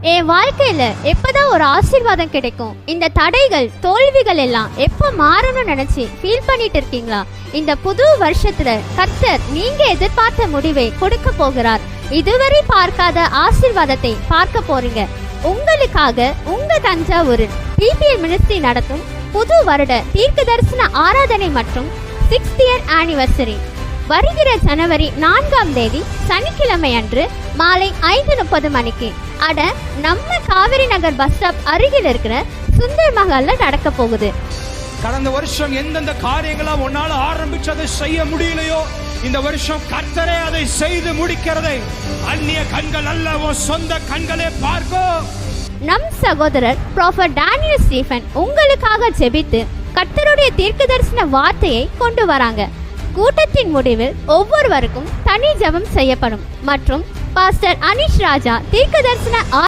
என் வாழ்க்கையில எப்பதான் ஒரு ஆசீர்வாதம் கிடைக்கும், இந்த தடைகள் தோல்விகள் எல்லாம் எப்ப மாறணும்னு நினைச்சு ஃபீல் பண்ணிட்டு இருக்கீங்களா? இந்த புது வருஷத்துல கர்த்தர் நீங்க எதிர்பார்த்த முடிவை கொடுக்க போகிறார். இதுவரை பார்க்காத ஆசீர்வாதத்தை பார்க்க போறீங்க. உங்களுக்காக உங்க தஞ்சாவூரில் பிபிஎல் மினிஸ்ட்ரி நடத்தும் புது வருட தீர்க்க தரிசன ஆராதனை மற்றும் 6th இயர் ஆனிவர்சரி வருகிற ஜனவரி 4ஆம் தேதி சனிக்கிழமை அன்று மாலை 5:30 மணிக்கு நம்ம காவிரி நகர் பஸ் ஸ்டாப் அருகில் இருக்கிற சுந்தர் மஹால்ல நடக்க போகுது. கடந்த வருஷம் எந்தெந்த காரியங்களா உன்னால ஆரம்பிச்சதை செய்ய முடியலையோ, இந்த வருஷம் கர்த்தரே அதை செய்து முடிக்கிறதை அந்நிய கண்கள் அல்ல, உன் சொந்த கண்களே பார்க்கும். நம் சகோதரர் ப்ராஃபட் டேனியல் ஸ்டீஃபன் உங்களுக்காக ஜெபித்து கர்த்தருடைய தீர்க்க தரிசன வார்த்தையை கொண்டு வராங்க. கூட்டத்தின் முடிவில் ஒவ்வொருவருக்கும் தனி ஜெபம் செய்யப்படும் மற்றும் பாஸ்டர் அனிஷ் ராஜா தீர்க்க தரிசன